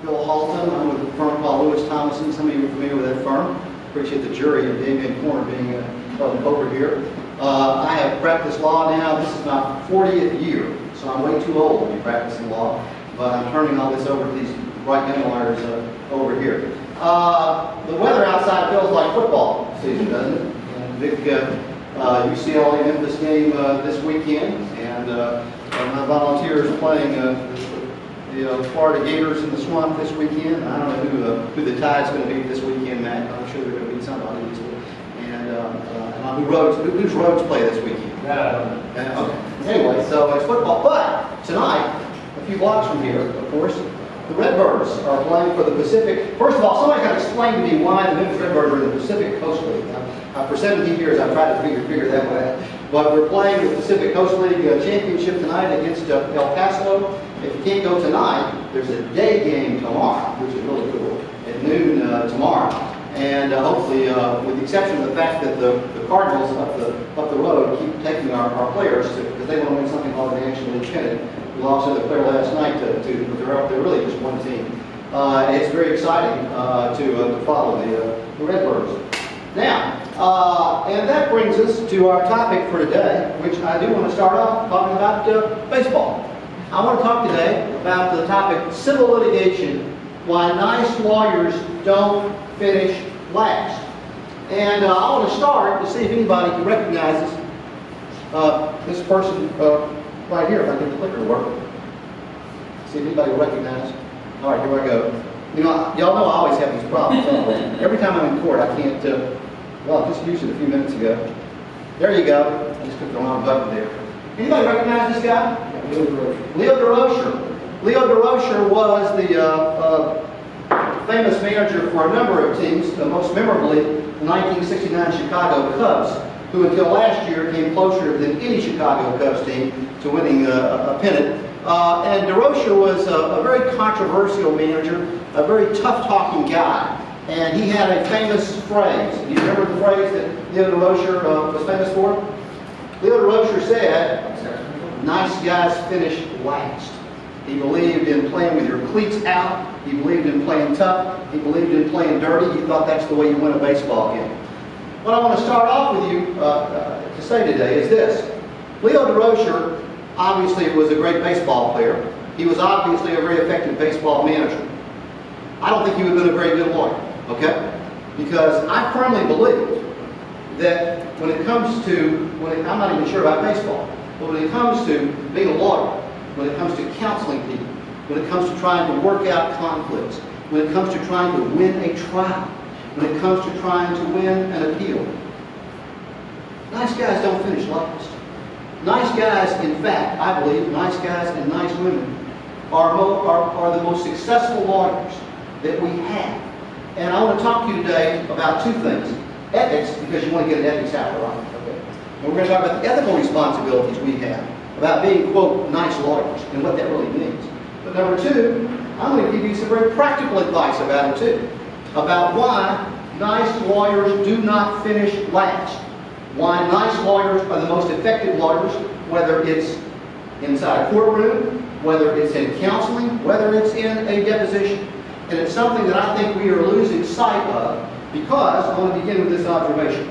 Bill Haltom. I'm with a firm called Lewis Thomason. Some of you are familiar with that firm. Appreciate the jury and Damien Corner being over here. I have practiced law now. This is my 40th year, so I'm way too old to be practicing law. But I'm turning all this over to these bright young lawyers over here. The weather outside feels like football season, doesn't it? And big UCLA Memphis game this weekend, and my volunteers playing the Florida Gators in the Swamp this weekend. I don't know who the Tide's going to beat this weekend, Matt. I'm sure they're going to beat somebody this week. And whose Roads play this weekend? Yeah. Okay. Anyway, so it's football. But tonight, a few blocks from here, of course, the Redbirds are playing for the Pacific. First of all, somebody's got to explain to me why the Memphis Redbirds are in the Pacific Coast League. For 17 years, I've tried to figure that one out. But we're playing the Pacific Coast League Championship tonight against El Paso. If you can't go tonight, there's a day game tomorrow, which is really cool, at noon tomorrow. And hopefully, with the exception of the fact that the Cardinals up the road keep taking our players because they want to win something called the National League Pennant. We lost another player last night but they're really just one team. It's very exciting to follow the Redbirds. Now, and that brings us to our topic for today, which I do want to start off talking about baseball. I want to talk today about the topic civil litigation, why nice lawyers don't finish last. And I want to start to see if anybody recognizes this person right here, if I get the clicker to work. See if anybody will recognize. All right, here I go. You know, y'all know I always have these problems. Every time I'm in court, I can't, well, I just used it a few minutes ago. There you go. I just clicked the wrong button there. Anybody recognize this guy? Leo DeRocher. Leo DeRocher was the famous manager for a number of teams, most memorably the 1969 Chicago Cubs, who until last year came closer than any Chicago Cubs team to winning a pennant. And DeRocher was a very controversial manager, a very tough-talking guy. And he had a famous phrase. Do you remember the phrase that Leo DeRocher was famous for? Leo DeRocher said, "Nice guys finish last." He believed in playing with your cleats out. He believed in playing tough. He believed in playing dirty. He thought that's the way you win a baseball game. What I want to start off with you to say today is this. Leo DeRocher obviously was a great baseball player. He was obviously a very effective baseball manager. I don't think he would have been a very good lawyer, okay? Because I firmly believe that when it comes to, I'm not even sure about baseball, but when it comes to being a lawyer, when it comes to counseling people, when it comes to trying to work out conflicts, when it comes to trying to win a trial, when it comes to trying to win an appeal, nice guys don't finish last. Nice guys, in fact, I believe, nice guys and nice women are the most successful lawyers that we have. And I want to talk to you today about two things. Ethics, because you want to get an ethics out, right? Okay. And we're going to talk about the ethical responsibilities we have about being, quote, nice lawyers and what that really means. But number two, I'm going to give you some very practical advice about it too. About why nice lawyers do not finish last. Why nice lawyers are the most effective lawyers, whether it's inside a courtroom, whether it's in counseling, whether it's in a deposition. And it's something that I think we are losing sight of because I want to begin with this observation.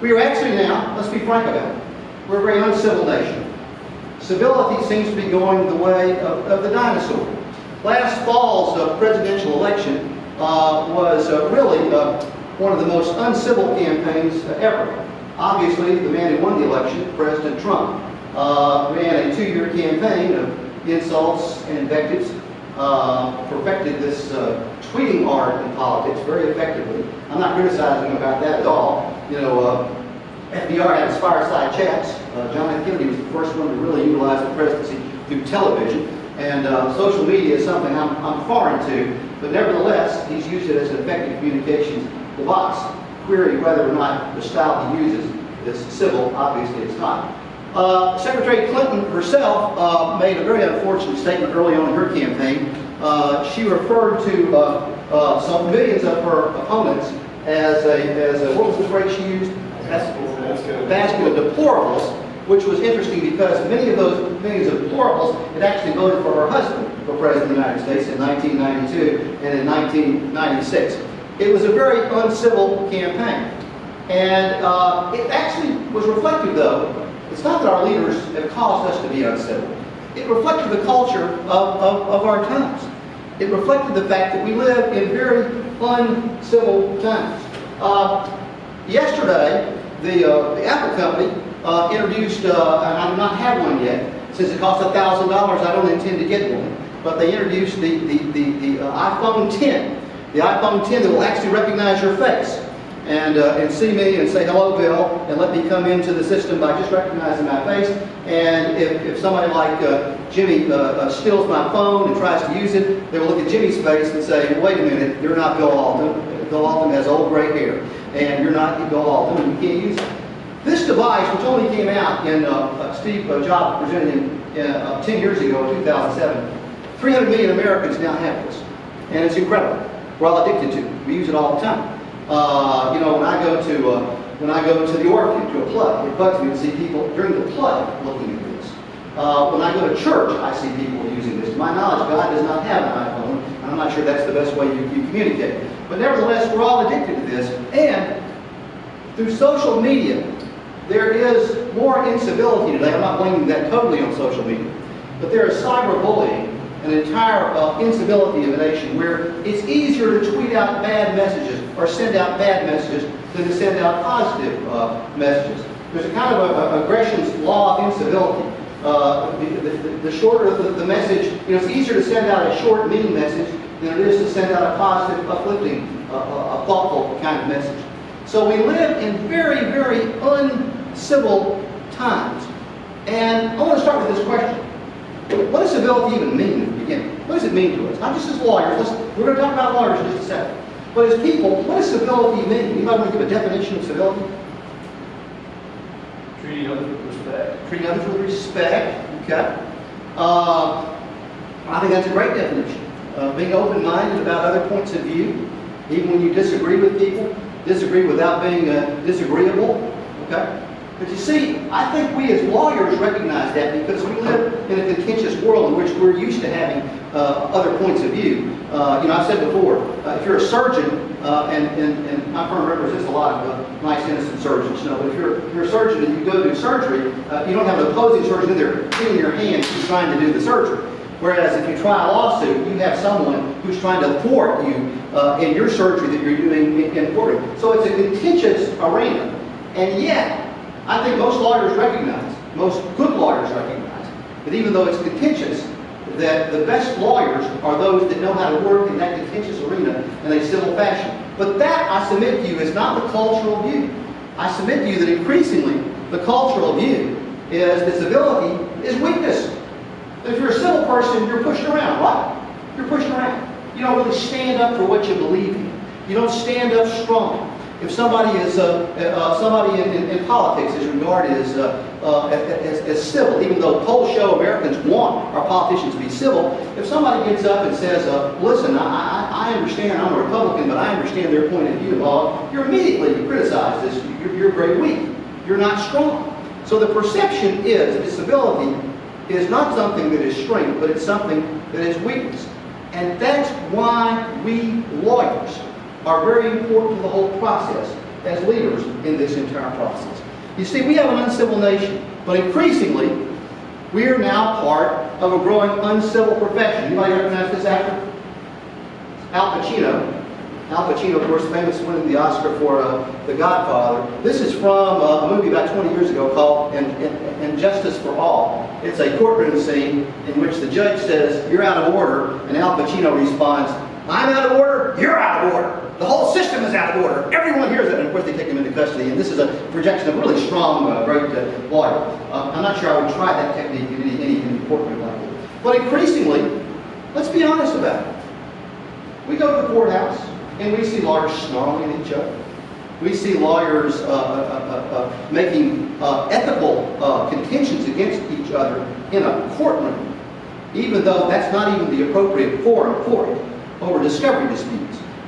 We are actually now, let's be frank about it, we're a very uncivil nation. Civility seems to be going the way of the dinosaur. Last fall's presidential election was really one of the most uncivil campaigns ever. Obviously, the man who won the election, President Trump, ran a 2-year campaign of insults and invectives, perfected this tweeting art in politics very effectively. I'm not criticizing him about that at all. You know, FDR had his fireside chats. John F. Kennedy was the first one to really utilize the presidency through television. And social media is something I'm foreign to, but nevertheless, he's used it as an effective communications device. Query whether or not the style he uses is civil. Obviously, it's not. Secretary Clinton herself made a very unfortunate statement early on in her campaign. She referred to some millions of her opponents as a what was the phrase she used? Basket of deplorables, which was interesting because many of those deplorables had actually voted for her husband for President of the United States in 1992 and in 1996. It was a very uncivil campaign. And it actually was reflective, though. It's not that our leaders have caused us to be uncivil. It reflected the culture of our times. It reflected the fact that we live in very uncivil times. Yesterday, the Apple company introduced, and I do not have one yet, since it costs $1,000, I don't intend to get one, but they introduced the iPhone 10. The iPhone 10 that will actually recognize your face and see me and say, hello, Bill, and let me come into the system by just recognizing my face. And if somebody like Jimmy steals my phone and tries to use it, they will look at Jimmy's face and say, wait a minute, you're not Bill Haltom. Bill Haltom has old gray hair, and you're not Bill Haltom, and you can't use it. This device, which only came out in Steve Jobs presented 10 years ago, in 2007, 300 million Americans now have this, and it's incredible. We're all addicted to it. We use it all the time. You know, when I go to the Orchid to a play, it bugs me to see people during the play looking at this. When I go to church, I see people using this. To my knowledge, God does not have an iPhone, and I'm not sure that's the best way you communicate. But nevertheless, we're all addicted to this, and through social media, there is more incivility today. I'm not blaming that totally on social media, but there is cyberbullying, an entire incivility of a nation where it's easier to tweet out bad messages or send out bad messages than to send out positive messages. There's a kind of aggression's law of incivility. The shorter the message, you know, it's easier to send out a short, mean message than it is to send out a positive, uplifting, a thoughtful kind of message. So we live in very, very uncivil times. And I want to start with this question. What does civility even mean at the beginning? What does it mean to us? Not just as lawyers. We're going to talk about lawyers in just a second. But as people, what does civility mean? Anybody want to give a definition of civility? Treating others with respect. Treating others with respect. Okay. I think that's a great definition. Being open-minded about other points of view, even when you disagree with people, disagree without being disagreeable. Okay. But you see, I think we as lawyers recognize that because we live in a contentious world in which we're used to having other points of view. You know, I've said before, if you're a surgeon, and my firm represents a lot of nice, innocent surgeons, you know, but if you're a surgeon and you go do surgery, you don't have an opposing surgeon in there in your hand who's trying to do the surgery. Whereas if you try a lawsuit, you have someone who's trying to thwart you in your surgery that you're doing in court. So it's a contentious arena. And yet, I think most lawyers recognize, most good lawyers recognize, that even though it's contentious, that the best lawyers are those that know how to work in that contentious arena in a civil fashion. But that, I submit to you, is not the cultural view. I submit to you that increasingly the cultural view is that civility is weakness. If you're a civil person, you're pushing around, right? You're pushing around. You don't really stand up for what you believe in. You don't stand up strong. If somebody is somebody in politics is regarded as civil, even though polls show Americans want our politicians to be civil, if somebody gets up and says, "Listen, I understand I'm a Republican, but I understand their point of view," you're immediately criticized as you're very weak. You're not strong. So the perception is that civility is not something that is strength, but it's something that is weakness, and that's why we lawyers are very important to the whole process as leaders in this entire process. You see, we have an uncivil nation, but increasingly, we are now part of a growing uncivil profession. Anybody recognize this actor? Al Pacino. Al Pacino, of course, famous winning the Oscar for The Godfather. This is from a movie about 20 years ago called Justice for All. It's a courtroom scene in which the judge says, "You're out of order," and Al Pacino responds, "I'm out of order, you're out of order. The whole system is out of order. Everyone hears it." And of course they take him into custody. And this is a projection of a really strong, great lawyer. I'm not sure I would try that technique in any courtroom like that. But increasingly, let's be honest about it. We go to the courthouse and we see lawyers snarling at each other. We see lawyers making ethical contentions against each other in a courtroom, even though that's not even the appropriate forum for it, over discovery disputes.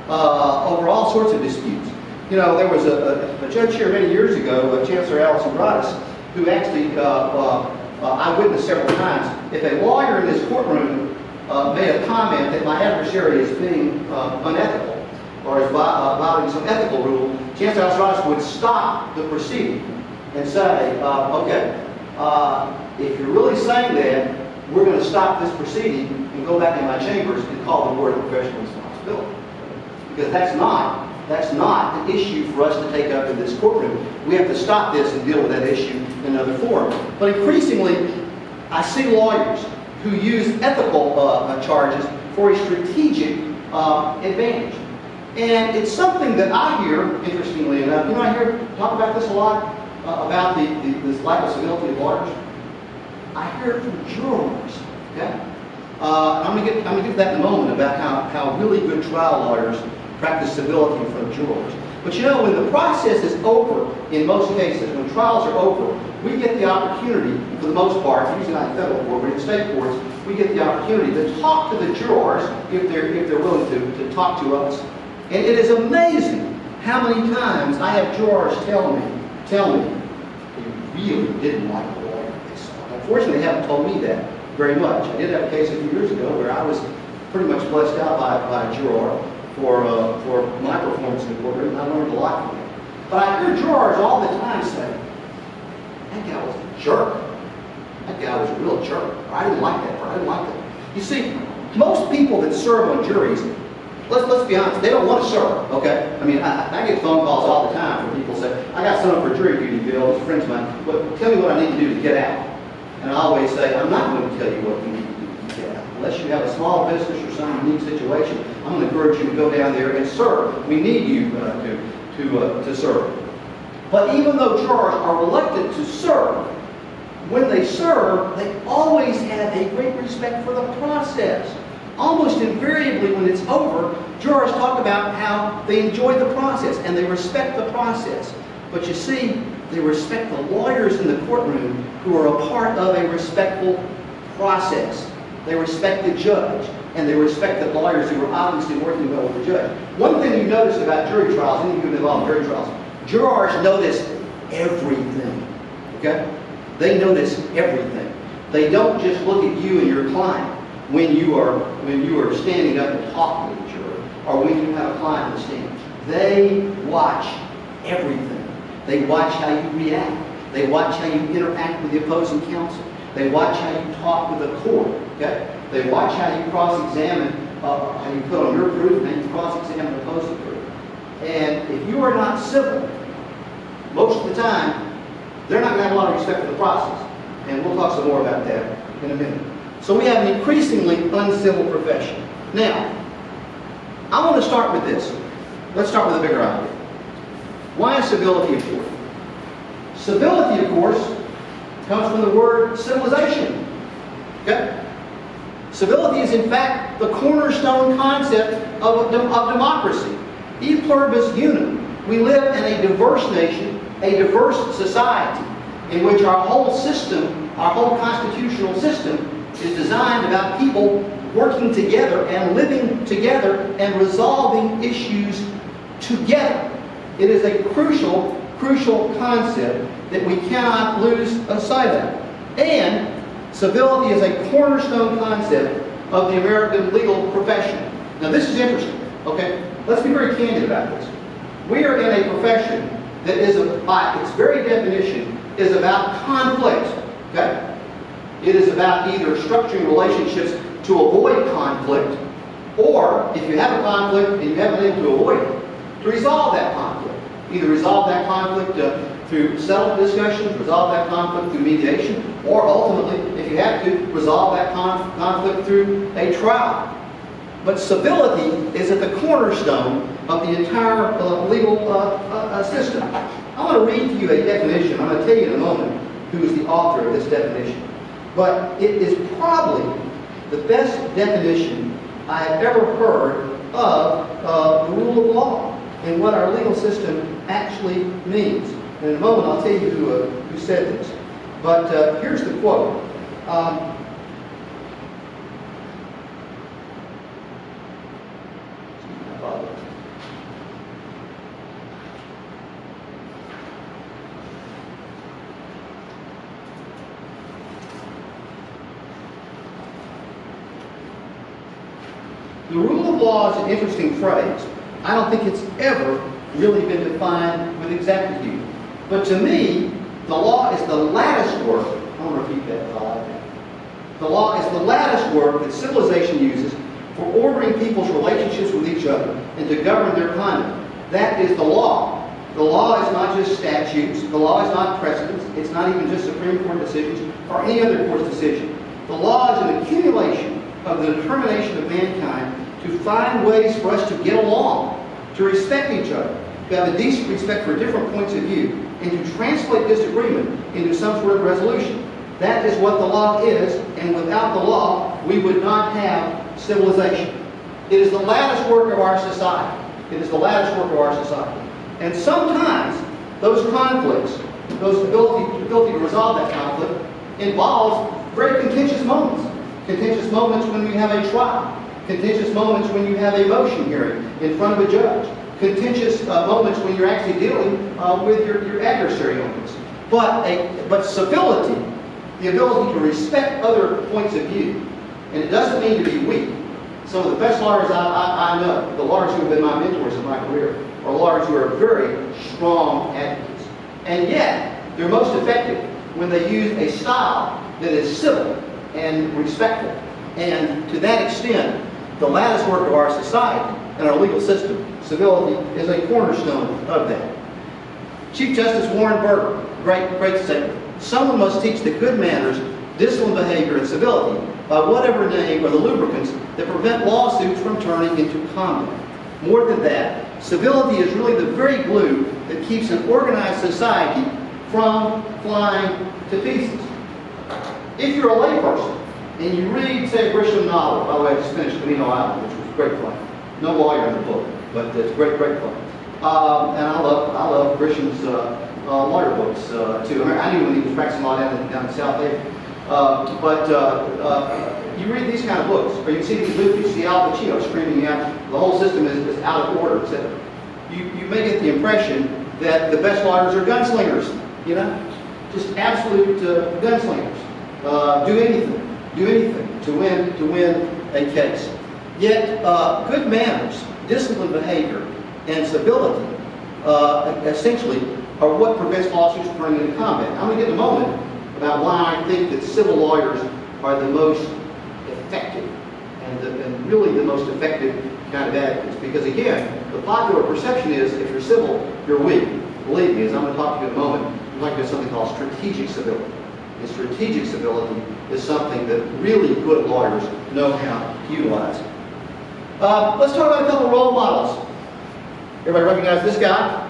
Over all sorts of disputes. You know, there was a judge here many years ago, Chancellor Allison Broaddus, who actually I witnessed several times. If a lawyer in this courtroom made a comment that my adversary is being unethical or is violating some ethical rule, Chancellor House would stop the proceeding and say, okay, if you're really saying that, we're going to stop this proceeding and go back in my chambers and call the board of professional responsibility. Because that's not the issue for us to take up in this courtroom. We have to stop this and deal with that issue in another forum. But increasingly, I see lawyers who use ethical charges for a strategic advantage. And it's something that I hear, interestingly enough, I hear talk about this a lot, about this lack of civility of lawyers. I hear it from jurors, okay? I'm going to get to that in a moment about how really good trial lawyers practice civility in front of jurors. But when the process is over, in most cases, when trials are over, we get the opportunity, for the most part, usually not in federal court, but in state courts, we get the opportunity to talk to the jurors if they're willing to talk to us. And it is amazing how many times I have jurors tell me, they really didn't like the lawyer they saw. Unfortunately, they haven't told me that very much. I did have a case a few years ago where I was pretty much blessed out by a juror for my performance in the courtroom, and I learned a lot from it. But I hear jurors all the time say, that guy was a jerk. That guy was a real jerk. Or, I didn't like that part. I didn't like that. You see, most people that serve on juries, let's be honest, they don't want to serve, okay? I mean, I get phone calls all the time where people say, I got someone for jury duty, Bill, these friends of mine, but tell me what I need to do to get out. And I always say, I'm not going to tell you what you need to do to get out. Unless you have a small business or some unique situation, I'm going to encourage you to go down there and serve. We need you to serve. But even though jurors are reluctant to serve, when they serve, they always have a great respect for the process. Almost invariably, when it's over, jurors talk about how they enjoy the process and they respect the process. But you see, they respect the lawyers in the courtroom who are a part of a respectful process. They respect the judge, and they respect the lawyers who are obviously working well with the judge. One thing you notice about jury trials, any of you involved in jury trials, jurors notice everything. Okay? They notice everything. They don't just look at you and your client when you are standing up and talking to the juror, or when you have a client on the stand. They watch everything. They watch how you react. They watch how you interact with the opposing counsel. They watch how you talk with the court. Okay? They watch how you cross-examine, how you put on your proof, and how you cross-examine the opposing proof. And if you are not civil, most of the time, they're not going to have a lot of respect for the process. And we'll talk some more about that in a minute. So we have an increasingly uncivil profession. Now, I want to start with this. Let's start with a bigger idea. Why is civility important? Civility, of course, comes from the word civilization. Okay? Civility is, in fact, the cornerstone concept of democracy. E pluribus unum. We live in a diverse nation, a diverse society, in which our whole system, our whole constitutional system, is designed about people working together and living together and resolving issues together. It is a crucial concept that we cannot lose sight of. And civility is a cornerstone concept of the American legal profession. Now this is interesting, okay? Let's be very candid about this. We are in a profession that is, by its very definition, is about conflict, okay? It is about either structuring relationships to avoid conflict, or if you have a conflict and you haven't been able to avoid it, to resolve that conflict. Either resolve that conflict through settlement discussions, resolve that conflict through mediation, or ultimately, if you have to, resolve that conflict through a trial. But civility is at the cornerstone of the entire legal system. I want to read to you a definition. I'm going to tell you in a moment who is the author of this definition. But it is probably the best definition I have ever heard of the rule of law and what our legal system actually means. And in a moment, I'll tell you who said this. But here's the quote. The rule of law is an interesting phrase. I don't think it's ever really been defined with exactitude. But to me, the law is the lattice work. I want to repeat that. The law is the lattice work that civilization uses for ordering people's relationships with each other and to govern their conduct. That is the law. The law is not just statutes. The law is not precedents. It's not even just Supreme Court decisions or any other court's decision. The law is an accumulation of the determination of mankind to find ways for us to get along, to respect each other, to have a decent respect for different points of view, and to translate disagreement into some sort of resolution. That is what the law is, and without the law, we would not have civilization. It is the lattice work of our society. It is the lattice work of our society. And sometimes those conflicts, those ability to resolve that conflict, involves very contentious moments. Contentious moments when you have a trial. Contentious moments when you have a motion hearing in front of a judge. Contentious moments when you're actually dealing with your adversary on this. But civility, the ability to respect other points of view, and it doesn't mean to be weak. Some of the best lawyers I know, the lawyers who have been my mentors in my career, are lawyers who are very strong advocates. And yet, they're most effective when they use a style that is civil and respectful. And to that extent, the lattice work of our society and our legal system, civility, is a cornerstone of that. Chief Justice Warren Burger, great statement. Someone must teach the good manners, disciplined behavior, and civility by whatever name are the lubricants that prevent lawsuits from turning into combat. More than that, civility is really the very glue that keeps an organized society from flying to pieces. If you're a layperson and you read, say, a Grisham novel, by the way, I just finished Camino Island, which was great fun. No lawyer in the book, but it's great fun. And I love Grisham's lawyer books too. I knew when he was practicing law down in South Haven. You read these kind of books, or you see these movies, you see Al Pacino screaming out, the whole system is out of order, etc. You may get the impression that the best lawyers are gunslingers, you know? Just absolute gunslingers. Do anything to win a case. Yet, good manners, disciplined behavior, and civility essentially are what prevents lawsuits from turning into combat. I'm going to get in a moment about why I think that civil lawyers are the most effective and really the most effective kind of advocates. Because again, the popular perception is if you're civil, you're weak. Believe me, as I'm going to talk to you in a moment, we're going to do something called strategic civility. And strategic civility is something that really good lawyers know how to utilize. Let's talk about a couple of role models. Everybody recognize this guy?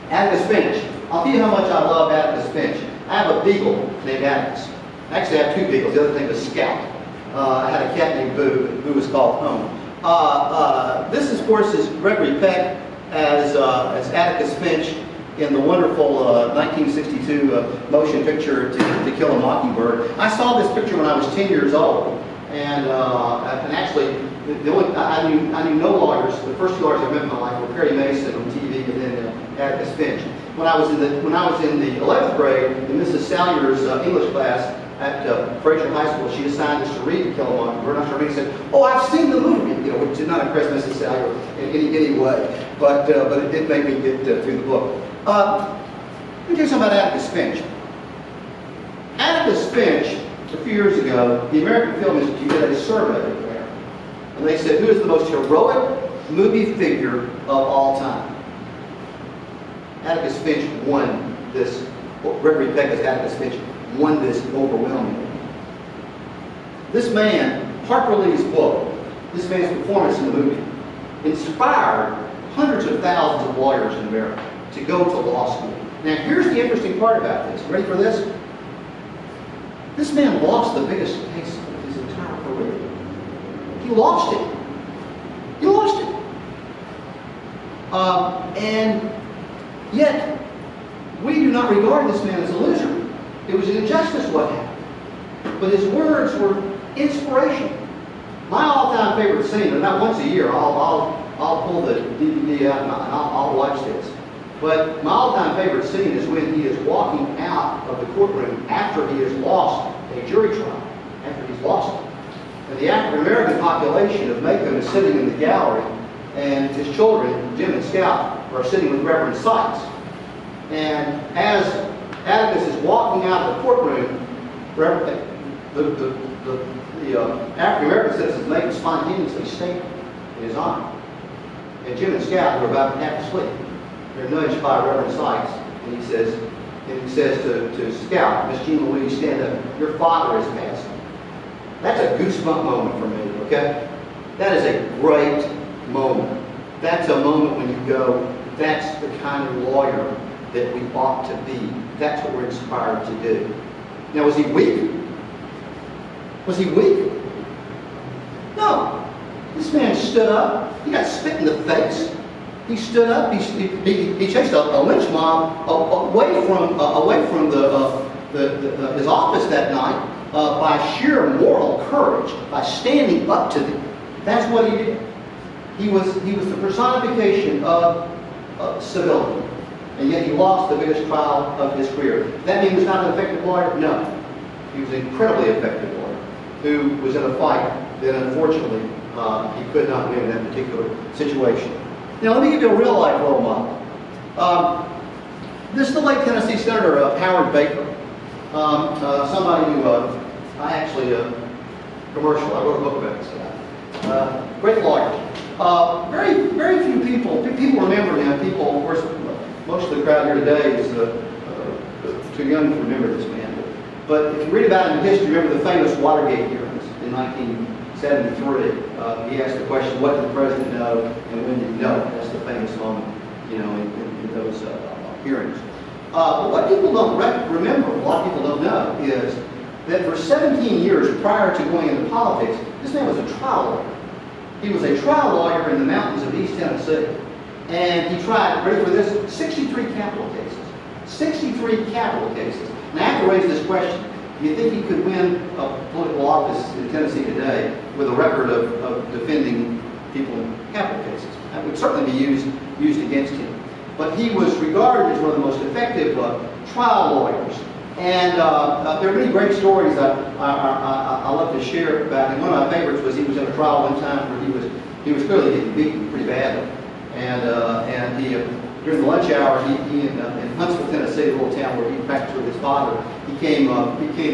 Atticus Finch. I'll tell you how much I love Atticus Finch. I have a beagle named Atticus. Actually, I have two beagles. The other thing was Scout. I had a cat named Boo, who was called Home. This, of course, is Gregory Peck as Atticus Finch in the wonderful 1962 motion picture To Kill a Mockingbird. I saw this picture when I was 10 years old, and actually, I knew no lawyers. The first two lawyers I met in my life were Perry Mason on TV, and then Atticus Finch. When I was in the 11th grade in Mrs. Salyer's English class at Fraser High School, she assigned us to read To Kill a Mockingbird. And I started reading and said, "Oh, I've seen the movie," which did not impress Mrs. Salyer in any way, but it did make me get through the book. Let me tell you something about Atticus Finch. Atticus Finch, a few years ago, the American Film Institute did a survey there, and they said, who is the most heroic movie figure of all time? Atticus Finch won this. Gregory Peck as Atticus Finch won this overwhelmingly. This man, Harper Lee's book, this man's performance in the movie, inspired hundreds of thousands of lawyers in America to go to law school. Now, here's the interesting part about this. Ready for this? This man lost the biggest case of his entire career. He lost it. He lost it. And yet, we do not regard this man as a loser. It was an injustice what happened. But his words were inspirational. My all-time favorite scene, and not once a year, I'll pull the DVD out and I'll watch this. But my all-time favorite scene is when he is walking out of the courtroom after he has lost a jury trial, after he's lost it. And the African American population of Macon is sitting in the gallery, and his children, Jim and Scout, are sitting with Reverend Sykes. And as Atticus is walking out of the courtroom, the African American citizens make him spontaneously stand in his honor. And Jim and Scout were about half asleep. They're nudged by Reverend Sykes, and he says to Scout, Miss Jean Louise, stand up. Your father is passing. That's a goosebump moment for me, okay? That is a great moment. That's a moment when you go, that's the kind of lawyer that we ought to be. That's what we're inspired to do. Now, was he weak? Was he weak? No. This man stood up. He got spit in the face. He stood up. He chased a lynch mob away from his office that night by sheer moral courage, by standing up to them. That's what he did. He was the personification of civility, and yet he lost the biggest trial of his career. That mean he was not an effective lawyer? No. He was an incredibly effective lawyer who was in a fight that unfortunately he could not win in that particular situation. Now let me give you a real life role model. This is the late Tennessee Senator Howard Baker, somebody who I actually commercial. I wrote a book about this guy. Great lawyer. Very few people remember him. People, of course, most of the crowd here today is too young to remember this man. But if you read about him in history, remember the famous Watergate hearings in 1973. He asked the question, what did the president know and when did he know? That's the famous moment, you know, in those hearings. But what people don't remember, a lot of people don't know, is that for 17 years prior to going into politics, this man was a trial lawyer. He was a trial lawyer in the mountains of East Tennessee. And he tried, ready for this, 63 capital cases. 63 capital cases. And I have to raise this question. Do you think he could win a political office in Tennessee today with a record of defending people in capital cases? That would certainly be used against him. But he was regarded as one of the most effective trial lawyers. And there are many great stories I love to share about him. One of my favorites was he was in a trial one time where he was clearly getting beaten pretty badly. And he during the lunch hour, he in Huntsville, Tennessee, a little town where he practiced with his father, he came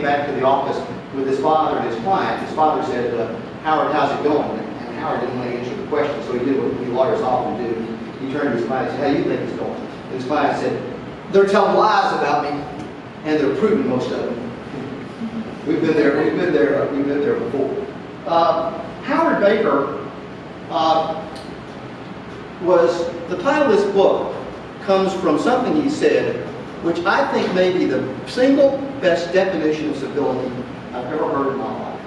back to the office with his father and his client. His father said, Howard, how's it going? And Howard didn't want to answer the question, so he did what we lawyers often do. He turned to his client and said, how do you think it's going? And his client said, they're telling lies about me, and they're proving most of them. We've been there before. Howard Baker was, the title of this book comes from something he said, which I think may be the single best definition of civility I've ever heard in my life.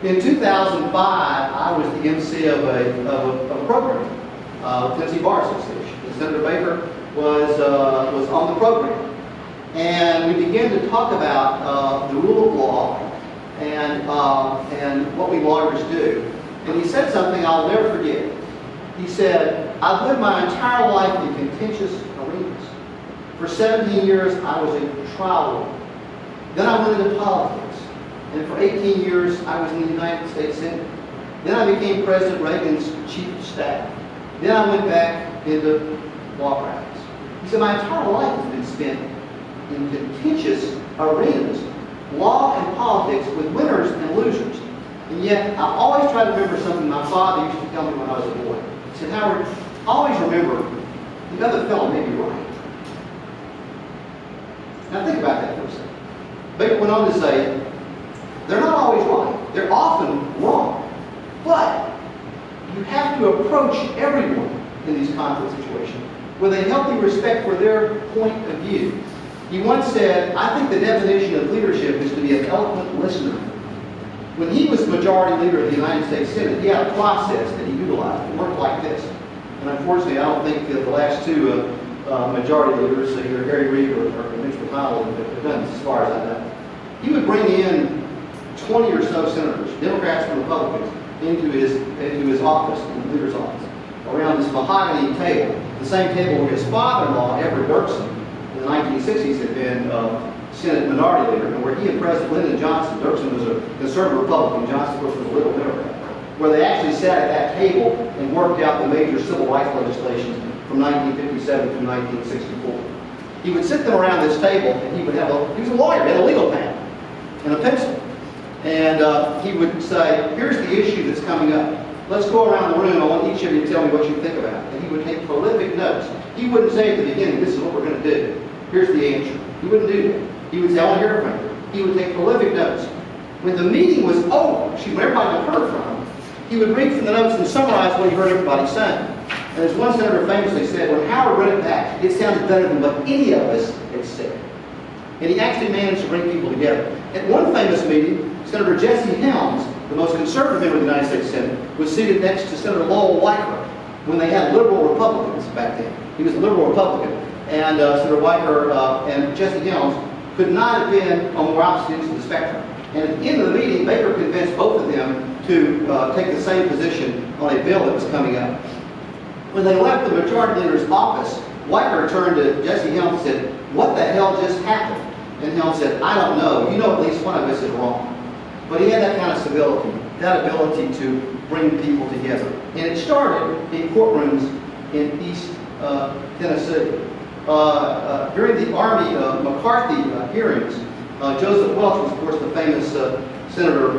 In 2005, I was the MC of a program, Tennessee Bar Association. And Senator Baker was on the program. And we began to talk about the rule of law and what we lawyers do. And he said something I'll never forget. He said, I've lived my entire life in contentious arenas. For 17 years, I was a trial lawyer. Then I went into politics. And for 18 years, I was in the United States Senate. Then I became President Reagan's chief of staff. Then I went back into law practice. He said, my entire life has been spent in contentious arenas, law and politics, with winners and losers. And yet, I always try to remember something my father used to tell me when I was a boy. He said, Howard, always remember, the other fellow may be right. Now think about that for a second. Baker went on to say, they're not always right. They're often wrong. But you have to approach everyone in these conflict situations with a healthy respect for their point of view. He once said, I think the definition of leadership is to be an eloquent listener. When he was majority leader of the United States Senate, he had a process that he utilized. It worked like this. And unfortunately, I don't think the last two majority leaders, either Harry Reid or Mitch McConnell, have done this as far as I know. He would bring in 20 or so senators, Democrats and Republicans, into his office, in the leader's office, around this mahogany table, the same table where his father-in-law, Everett Dirksen, in the 1960s had been Senate Minority Leader, and where he and President Lyndon Johnson, Dirksen was a conservative Republican, Johnson, of course, was a liberal Democrat, where they actually sat at that table and worked out the major civil rights legislation from 1957 to 1964. He would sit them around this table, and he was a lawyer, he had a legal pad and a pencil. And he would say, here's the issue that's coming up. Let's go around the room. I want each of you to tell me what you think about it. And he would take prolific notes. He wouldn't say at the beginning, this is what we're going to do. Here's the answer. He wouldn't do that. He would say, I want to hear from you. He would take prolific notes. When the meeting was over, when everybody had heard from him, he would read from the notes and summarize what he heard everybody saying. And as one senator famously said, when Howard read it back, it sounded better than what any of us had said. And he actually managed to bring people together. At one famous meeting, Senator Jesse Helms, the most conservative member of the United States Senate, was seated next to Senator Lowell Weicker when they had liberal Republicans back then. He was a liberal Republican. And Senator Weicker and Jesse Helms could not have been on the opposite ends of the spectrum. And at the end of the meeting, Baker convinced both of them to take the same position on a bill that was coming up. When they left the majority leader's office, Weicker turned to Jesse Helms and said, what the hell just happened? And Helms said, I don't know. You know at least one of us is wrong. But he had that kind of civility, that ability to bring people together. And it started in courtrooms in East Tennessee. During the Army McCarthy hearings, Joseph Welch was, of course, the famous senator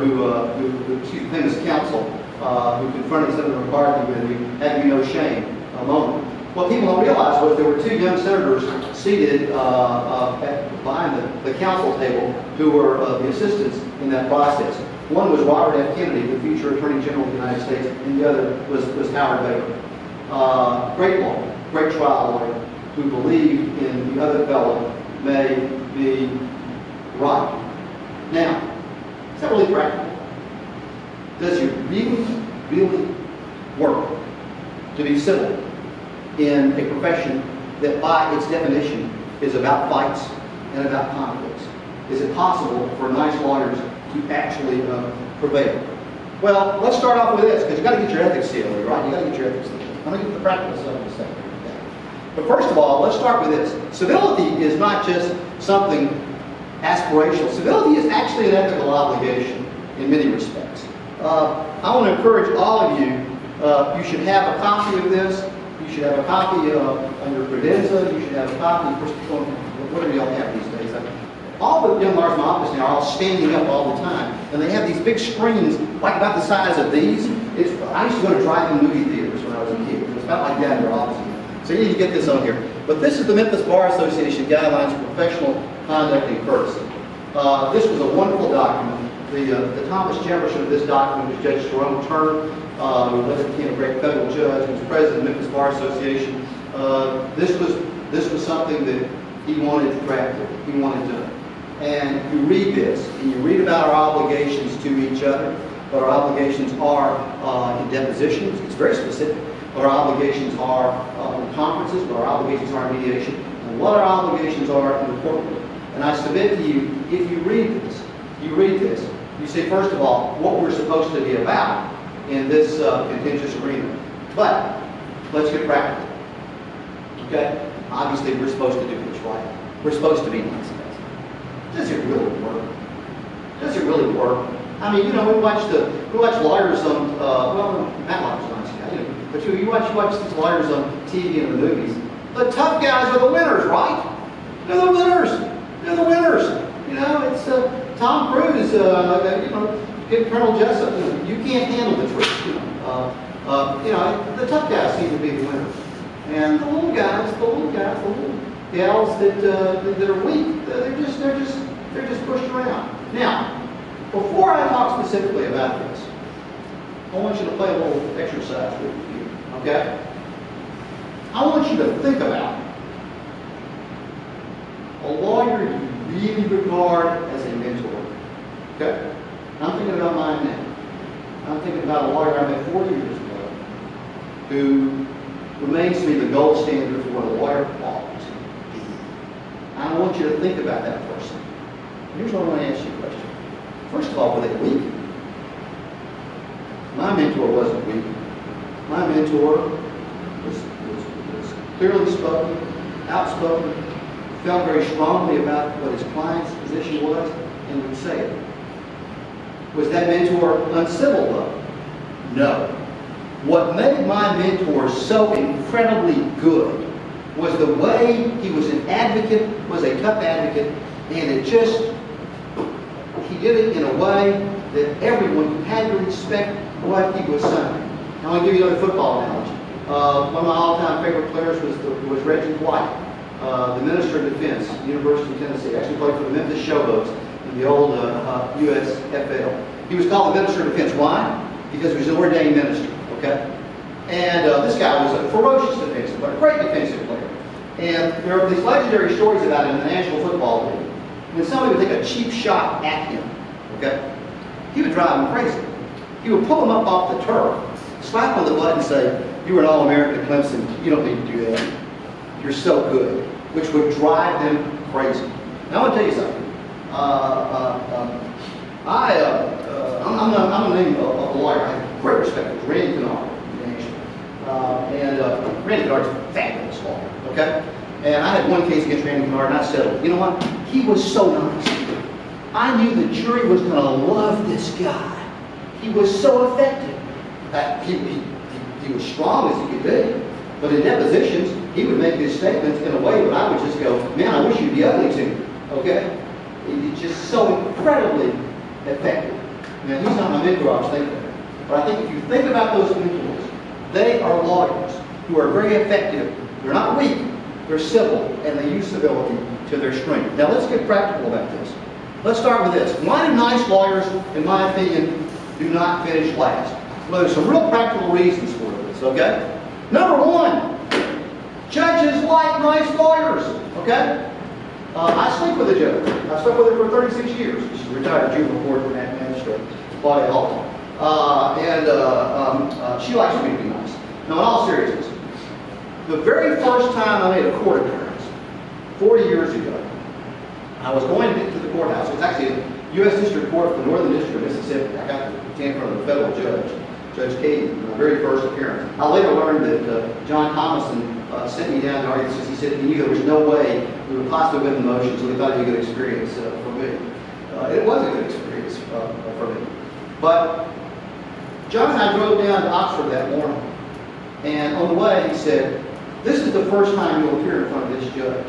famous counsel who confronted Senator McCarthy with the "Have you no shame" moment. What people don't realize was there were two young senators seated behind the council table who were the assistants in that process. One was Robert F. Kennedy, the future Attorney General of the United States, and the other was Howard Baker. Great lawyer, great trial lawyer, who believed in the other fellow may be right. Now, is that really practical? Does it really work to be civil in a profession that by its definition is about fights and about conflicts? Is it possible for nice lawyers to actually prevail? Well, let's start off with this, because you've got to get your ethics together, right? You've got to get your ethics together. I'm going to get the practical stuff in a second. But first of all, let's start with this. Civility is not just something aspirational. Civility is actually an ethical obligation in many respects. I want to encourage all of you, you should have a copy of this. You should have a copy on your credenza. You should have a copy, whatever y'all have these days. All the young lawyers in my office now are all standing up all the time. And they have these big screens, like about the size of these. I used to go to drive-in movie theaters when I was a kid. It was about like that in their office. So you need to get this on here. But this is the Memphis Bar Association Guidelines for Professional Conduct and Courtesy. This was a wonderful document. The Thomas Jefferson of this document was Judge Jerome Turner, who later became a great federal judge, who was president of the Memphis Bar Association. This was something that he wanted to draft. He wanted to. And you read this, and you read about our obligations to each other, what our obligations are in depositions. It's very specific. What our obligations are in conferences, what our obligations are in mediation, and what our obligations are in the courtroom. And I submit to you, if you read this, you see, first of all, what we're supposed to be about in this contentious agreement. But let's get practical. Okay? Obviously, we're supposed to do what's right. We're supposed to be nice. Does it really work? Does it really work? I mean, you know, we watch lawyers on, well, Matt Lawyer's a nice guy, you know, but you watch these lawyers on TV and the movies. The tough guys are the winners, right? They're the winners. They're the winners. You know, it's Tom Cruise, you know, get Colonel Jessup. You can't handle the truth. You know, the tough guys seem to be the winners, and the little gals that are weak, they're just pushed around. Now, before I talk specifically about this, I want you to play a little exercise with you. Okay? I want you to think about a lawyer you really regard as a mentor. Okay? I'm thinking about mine now. I'm thinking about a lawyer I met 40 years ago who remains to be the gold standard for what a lawyer ought to be. I want you to think about that person. Here's what I want to ask you a question. First of all, were they weak? My mentor wasn't weak. My mentor was clearly spoken, outspoken, felt very strongly about what his client's position was and would say it. Was that mentor uncivil though? No. What made my mentor so incredibly good was the way he was an advocate, was a tough advocate, and he did it in a way that everyone had to respect what he was saying. Now, I'll give you another football analogy. One of my all-time favorite players was Reggie White, the Minister of Defense, University of Tennessee. Actually played for the Memphis Showboats in the old USFL. He was called the Minister of Defense. Why? Because he was an ordained minister. Okay? And this guy was a ferocious defensive player, a great defensive player. And there are these legendary stories about him in the National Football League. When somebody would take a cheap shot at him, okay, he would drive him crazy. He would pull him up off the turf, slap him on the butt and say, "You were an All-American at Clemson. You don't need to do that. You're so good," which would drive him crazy. Now, I want to tell you something. I'm a name of a lawyer. I have great respect for Randy Kennard. Randy Kennard's a fabulous lawyer, okay? And I had one case against Randy Kennard, and I settled. You know what? He was so nice. I knew the jury was going to love this guy. He was so effective. He was strong as he could be, but in depositions, he would make his statements in a way that I would just go, "Man, I wish you'd be ugly to me." Okay? He's just so incredibly effective. Now, he's not my mentor, I was thinking of it. But I think if you think about those mentors, they are lawyers who are very effective. They're not weak, they're civil, and they use civility to their strength. Now, let's get practical about this. Let's start with this. Why do nice lawyers, in my opinion, do not finish last? Well, there's some real practical reasons for this, okay? Number one, judges like nice lawyers, okay? I sleep with a judge. I slept with her for 36 years. She's a retired juvenile court magistrate, Claudia Haltom. She likes me to be nice. Now, in all seriousness, the very first time I made a court appearance, 40 years ago, I was going to the courthouse. It was actually a U.S. District Court for the Northern District of Mississippi. I got to stand in front of the federal judge, Judge Katie, my very first appearance. I later learned that John Thomason sent me down to argue this. He said he knew there was no way we would possibly win the motion, so he thought it would be a good experience for me. It was a good experience for me. But John and I drove down to Oxford that morning, and on the way he said, "This is the first time you'll appear in front of this judge."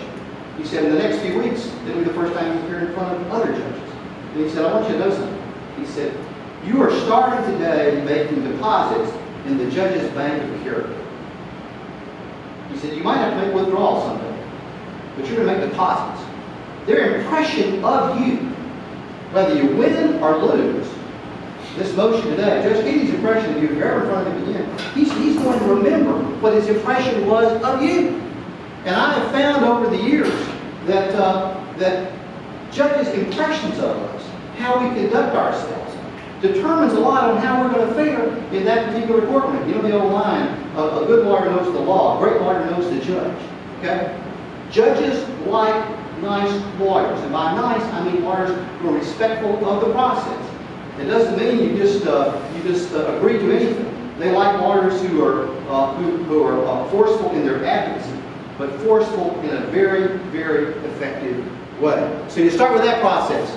He said, "In the next few weeks, it'll be the first time you appear in front of other judges." And he said, "I want you to know something." He said, "You are starting today making deposits in the judge's bank of character." He said, "You might have to make withdrawals someday, but you're going to make deposits. Their impression of you, whether you win or lose, this motion today, Judge Katie's impression of you, if you're ever in front of him again, he's going to remember what his impression was of you." And I have found over the years that judges' impressions of us, how we conduct ourselves, determines a lot on how we're going to fare in that particular courtroom. You know the old line, a good lawyer knows the law, a great lawyer knows the judge. Okay? Judges like nice lawyers. And by nice, I mean lawyers who are respectful of the process. It doesn't mean you just agree to anything. They like lawyers who are forceful in their advocacy, but forceful in a very, very effective way. So you start with that process.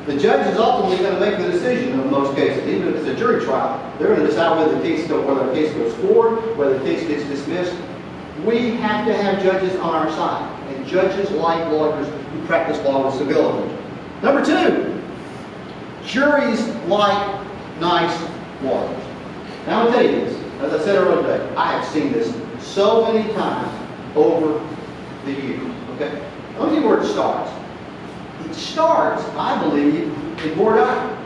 The judge is ultimately going to make the decision in most cases. Even if it's a jury trial, they're going to decide whether the case goes forward, whether the case gets dismissed. We have to have judges on our side, and judges like lawyers who practice law with civility. Number two, juries like nice lawyers. Now I'll tell you this, as I said earlier today, I have seen this so many times over the years. Okay? Let me tell you where it starts. It starts, I believe, in voir dire.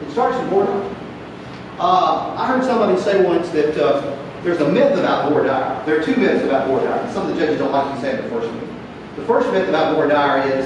It starts in voir dire. I heard somebody say once that there's a myth about voir dire. There are two myths about voir dire. Some of the judges don't like me saying the first myth. The first myth about voir dire is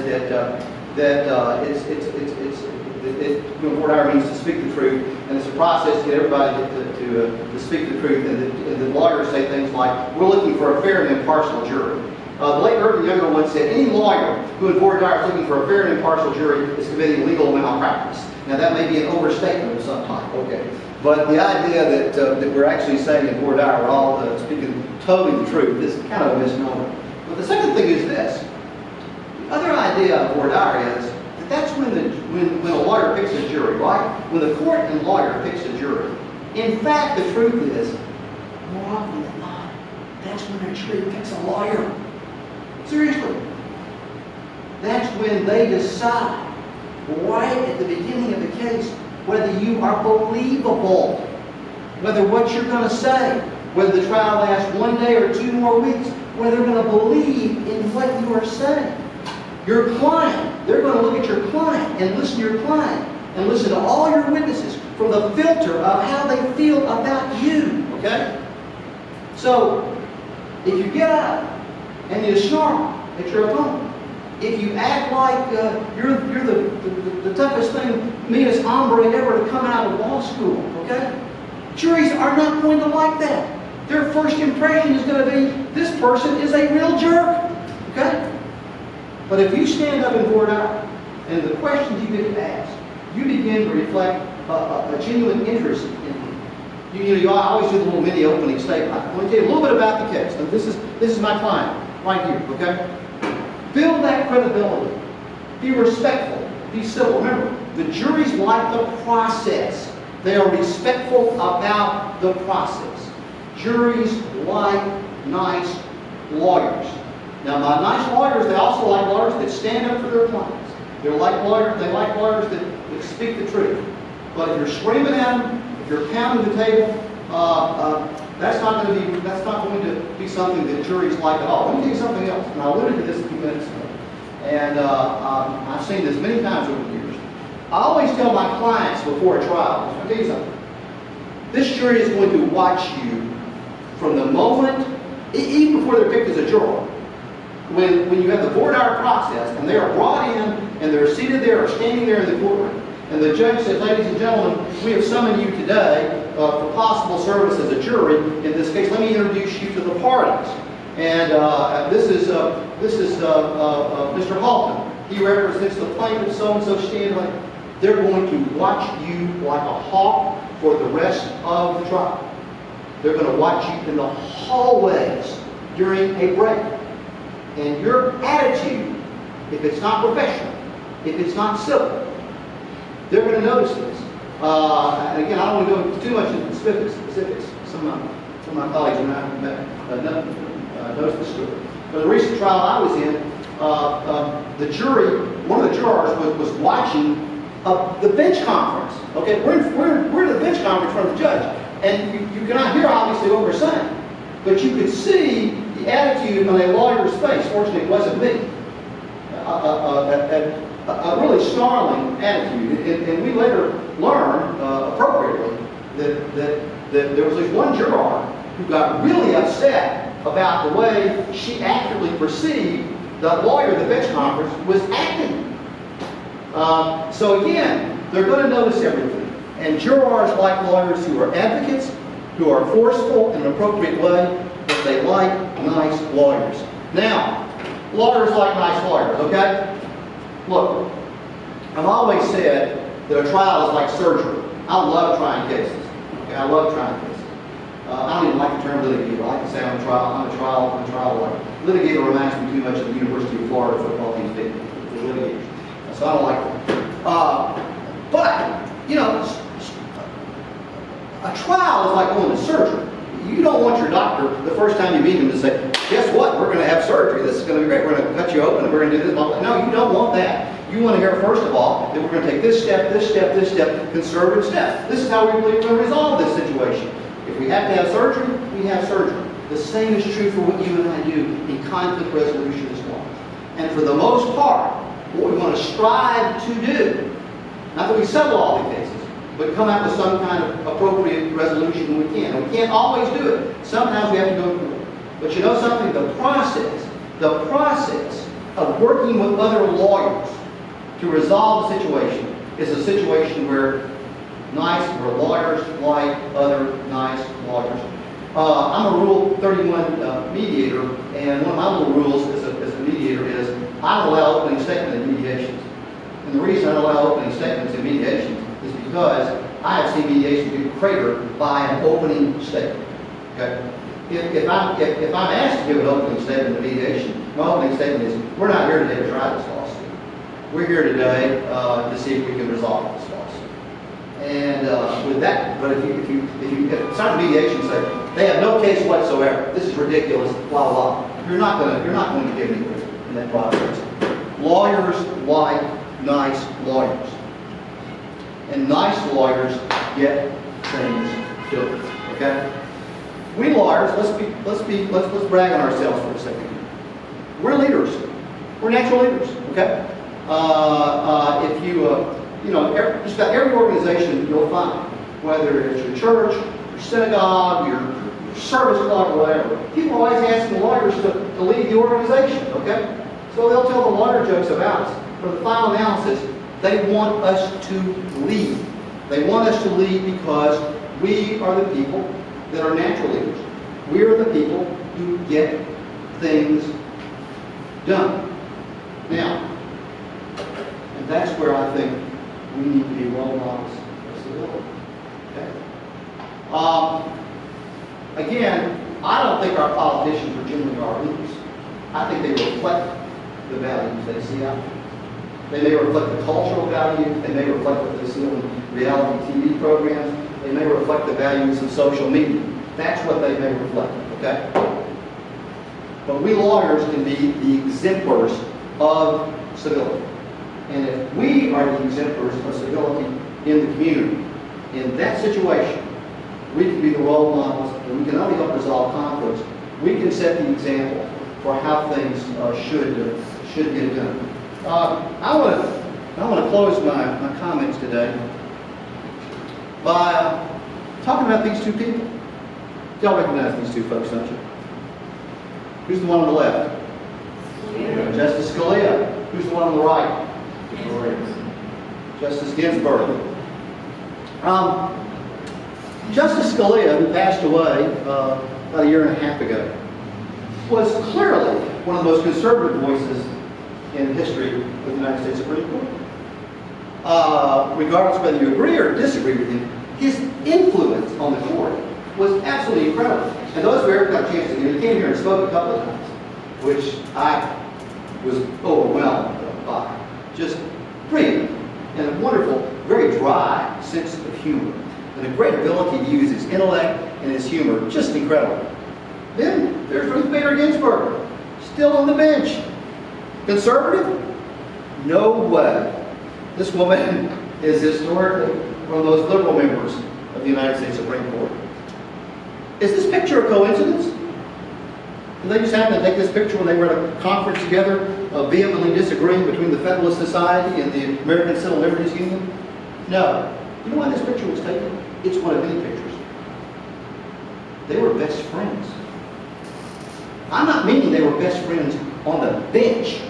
voir dire means to speak the truth, and it's a process to get everybody to speak the truth. And the lawyers say things like, "We're looking for a fair and impartial jury." The late Irving Younger once said, "Any lawyer who in voir dire is looking for a fair and impartial jury is committing legal malpractice." Now that may be an overstatement of some type, okay? But the idea that we're actually saying in voir dire we're all speaking totally the truth is kind of a misnomer. But the second thing is this. other idea of voir dire is that that's when a lawyer picks a jury, right? When the court and lawyer picks a jury. In fact, the truth is, more often than not, that's when a jury picks a lawyer. Seriously. That's when they decide, right at the beginning of the case, whether you are believable, whether what you're going to say, whether the trial lasts 1 day or 2 more weeks, whether they're going to believe in what you are saying. Your client, they're going to look at your client and listen to your client and listen to all your witnesses from the filter of how they feel about you, okay? So, if you get up and you snarl at your opponent, if you act like you're the toughest thing, meanest hombre ever to come out of law school, okay? Juries are not going to like that. Their first impression is going to be, this person is a real jerk, okay? But if you stand up in voir dire, and the questions you get asked, you begin to reflect a genuine interest in them. You always do the little mini opening statement. I want to tell you a little bit about the case. Now, this is my client, right here, okay? Build that credibility. Be respectful. Be civil. Remember, the juries like the process. They are respectful about the process. Juries like nice lawyers. Now, by nice lawyers, they also like lawyers that stand up for their clients. They like lawyers that speak the truth. But if you're screaming at them, if you're pounding the table, that's not going to be something that juries like at all. Let me tell you something else. And I alluded to this a few minutes ago. And I've seen this many times over the years. I always tell my clients before a trial, I'll tell you something. This jury is going to watch you from the moment, even before they're picked as a juror. When you have the voir dire process and they are brought in and they're seated there or standing there in the courtroom, and the judge says, ladies and gentlemen, we have summoned you today for possible service as a jury. In this case, let me introduce you to the parties. And this is Mr. Haltom. He represents the plaintiff, so-and-so standing. They're going to watch you like a hawk for the rest of the trial. They're going to watch you in the hallways during a break. And your attitude, if it's not professional, if it's not civil, they're going to notice this. And again, I don't want to go too much into specifics. Some of my colleagues and I noticed this story. But the recent trial I was in, the jury, one of the jurors was watching the bench conference. Okay, we're in the bench conference from the judge, and you cannot hear obviously what we're saying, but you could see the attitude on a lawyer's face. Fortunately, it wasn't me. A really snarling attitude, and we later learned appropriately that there was this one juror who got really upset about the way she accurately perceived the lawyer at the bench conference was acting. So again, they're going to notice everything. And jurors like lawyers who are advocates, who are forceful in an appropriate way, but they like nice lawyers. Now, lawyers like nice lawyers, okay? Look, I've always said that a trial is like surgery. I love trying cases. Okay? I love trying cases. I don't even like the term litigator. I like to say I'm a trial lawyer. Litigator reminds me too much of the University of Florida football team for litigators. So I don't like that. But, you know, a trial is like going to surgery. You don't want your doctor, the first time you meet him, to say, guess what, we're going to have surgery. This is going to be great. We're going to cut you open and we're going to do this. No, you don't want that. You want to hear, first of all, that we're going to take this step, this step, this step, conservative steps. This is how we believe we're going to resolve this situation. If we have to have surgery, we have surgery. The same is true for what you and I do in conflict resolution as well. And for the most part, what we want to strive to do, not that we settle all the cases, but come out with some kind of appropriate resolution when we can. And we can't always do it. Sometimes we have to go through it. But you know something? The process of working with other lawyers to resolve a situation is a situation where lawyers like other nice lawyers. I'm a Rule 31 mediator, and one of my little rules as a mediator is I don't allow opening statement in mediations. And the reason I don't allow opening statements in mediations is because I have seen mediation get cratered by an opening statement. Okay? If I'm asked to give an opening statement of mediation, my opening statement is, we're not here today to try this lawsuit. We're here today to see if we can resolve this lawsuit. And with that, but if sign of mediation say they have no case whatsoever, this is ridiculous, blah blah, you're not going to get anywhere in that process. Lawyers like nice lawyers, and nice lawyers get things done. Okay. We lawyers, let's brag on ourselves for a second. We're leaders. We're natural leaders. Okay. If just about every organization you'll find, whether it's your church, your synagogue, your service club, or whatever, people are always asking lawyers to lead the organization. Okay. So they'll tell the lawyer jokes about us. For the final analysis, they want us to lead. They want us to lead because we are the people that are natural leaders. We are the people who get things done. Now, and that's where I think we need to be role models of civility. Okay? Again, I don't think our politicians are generally our leaders. I think they reflect the values they see out there. They may reflect the cultural values. They may reflect what they see on reality TV programs. They may reflect the values of social media. That's what they may reflect, okay? But we lawyers can be the exemplars of civility. And if we are the exemplars of civility in the community, in that situation, we can be the role models, and we can not only help resolve conflicts, we can set the example for how things should get done. I want to close my comments today by talking about these two people. Y'all recognize these two folks, don't you? Who's the one on the left? Scalia. Justice Scalia. Who's the one on the right? Justice Ginsburg. Justice Scalia, who passed away about a year and a half ago, was clearly one of the most conservative voices in history of the United States Supreme Court. Regardless of whether you agree or disagree with him, his influence on the court was absolutely incredible. And those who ever got a chance to he came here and spoke a couple of times, which I was overwhelmed by. Just brilliant and a wonderful, very dry sense of humor, and a great ability to use his intellect and his humor. Just incredible. Then there's Ruth Bader Ginsburg, still on the bench. Conservative? No way. This woman is historically one of those liberal members of the United States Supreme Court. Is this picture a coincidence? Did they just happen to take this picture when they were at a conference together, vehemently disagreeing between the Federalist Society and the American Civil Liberties Union? No. You know why this picture was taken? It's one of many pictures. They were best friends. I'm not meaning they were best friends on the bench.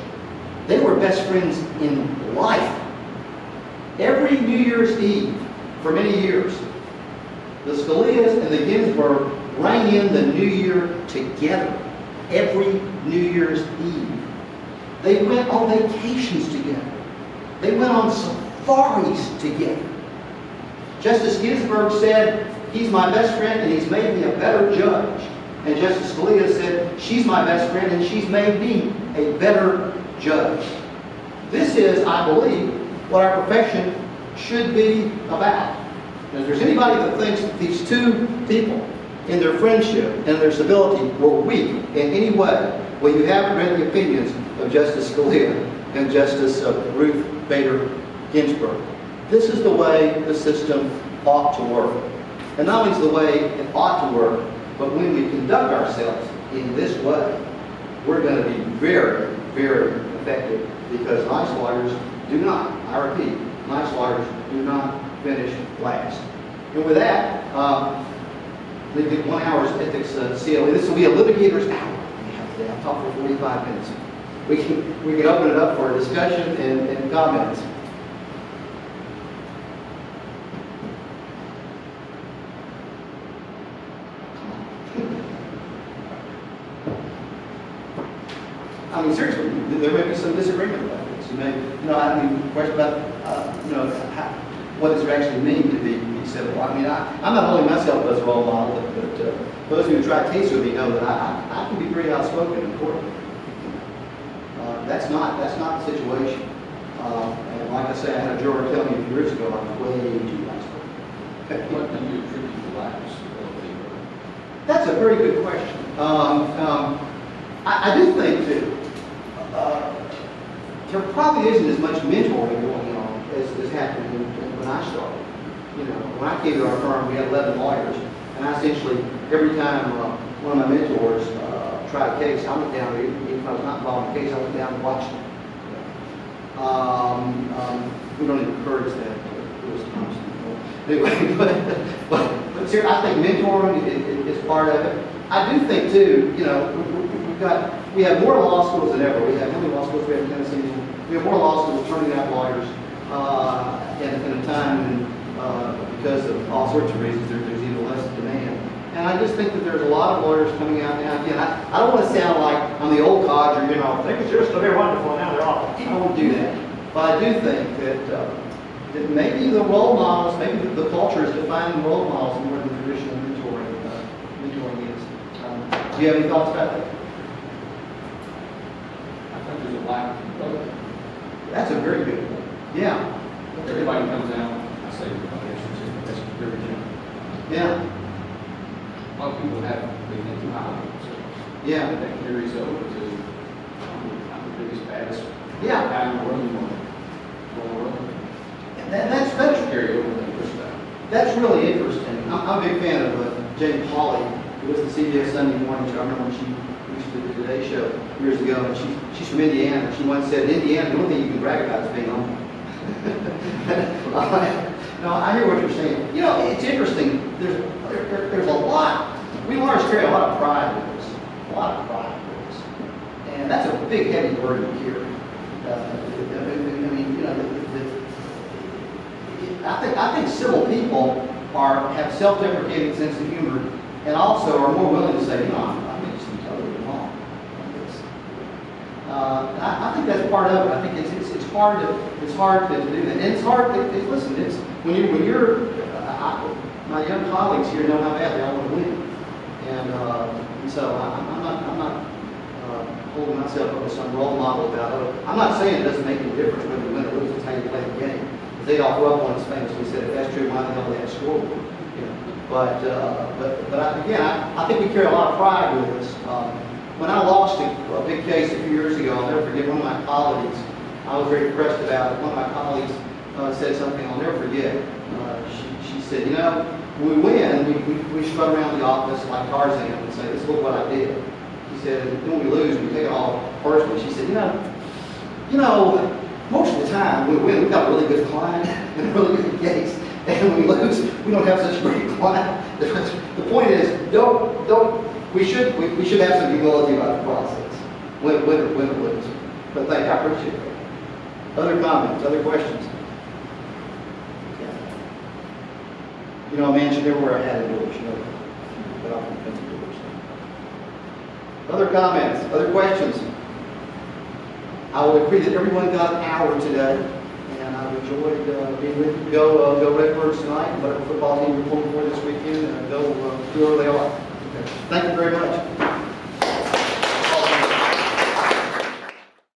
They were best friends in life. Every New Year's Eve, for many years, the Scalias and the Ginsburg rang in the New Year together. Every New Year's Eve. They went on vacations together. They went on safaris together. Justice Ginsburg said, he's my best friend and he's made me a better judge. And Justice Scalia said, she's my best friend and she's made me a better judge. This is, I believe, what our profession should be about. And if there's anybody that thinks that these two people, in their friendship and their civility, were weak in any way, well, you haven't read the opinions of Justice Scalia and Justice Ruth Bader Ginsburg. This is the way the system ought to work. And not only is the way it ought to work, but when we conduct ourselves in this way, we're going to be very, very effective, because nice lawyers do not, I repeat, nice lawyers do not finish last. And with that, we did 1 hour's ethics CLE. This will be a litigator's hour. I'll talk for 45 minutes. We can open it up for discussion and comments. I mean, seriously, there may be some disagreement about this. You may, I mean, question about, what does it actually mean to be civil? I mean, I'm not holding myself as a role model, but those who tried case with me know that I can be pretty outspoken in court. That's not the situation. And like I say, I had a juror tell me a few years ago I was way too outspoken. What do you attribute the lack of civility? That's a very good question. I do think that there probably isn't as much mentoring going on as happened when I started. You know, when I came to our firm, we had 11 lawyers, and I essentially, every time one of my mentors tried a case, I went down, even if I was not involved in the case, I went down and watched it. We don't encourage that. It was Thomason. Anyway, but seriously, I think mentoring is part of it. I do think too, you know, we have more law schools than ever. We have how many law schools we have in Tennessee? We have more law schools turning out lawyers in a time when, because of all sorts of reasons, there's even less demand. And I just think that there's a lot of lawyers coming out now. Again, I don't want to sound like I'm the old codger, you know, things used to be wonderful, now they're awful. I don't want to do that. But I do think that maybe the role models, maybe the culture is defining role models more than traditional mentoring is. Do you have any thoughts about that? I think there's a lack of humility. That's a very good point. Yeah. Everybody comes out, I say, that's very general. Yeah. A lot of people have, they think too high of themselves. Yeah. But that carries over to, I'm the biggest, baddest Yeah. guy in the world, That's carry over and push that. That's really interesting. I'm a big fan of Jane Pauley, who was the CBS Sunday Morning Show. I remember when she used to do the Today Show years ago, and she's from Indiana. She once said, in Indiana, the only thing you can brag about is being humble. No, I hear what you're saying. You know, it's interesting. There's a lot. We lawyers carry a lot of pride with us. A lot of pride with us. And that's a big, heavy burden to carry. I mean, you know, I think civil people have self-deprecating sense of humor, and also are more willing to say, you know, I made something totally wrong. And I think that's part of it. I think it's hard to do that, and it's hard. Listen, it's when you're my young colleagues here know how badly I want to win, and so I'm not holding myself up as some role model about it. I'm not saying it doesn't make any difference whether you win or lose. It's how you play the game. Adolph Rupp once famously said, if that's true, why the hell they have a scoreboard? You know, but I think we carry a lot of pride with us. When I lost a big case a few years ago, I'll never forget one of my colleagues. I was very impressed about it. One of my colleagues said something I'll never forget. She said, you know, when we win, we strut around the office like Tarzan and say, this is what I did. She said, and when we lose, we take it all personally. She said, you know, most of the time, we win, we've got a really good client and a really good case. And when we lose, we don't have such a great client. The point is, we should have some humility about the process. Win or lose. But thank you, I appreciate it. Other comments, other questions? Yeah. You know, a man should never wear a hat indoors, you know. But I'll defend the doors. Other comments, other questions? I would agree that everyone got an hour today, and I've enjoyed being with you. Go Redbirds tonight, whatever football team you're pulling for this weekend, and go whoever they are. Okay. Thank you very much.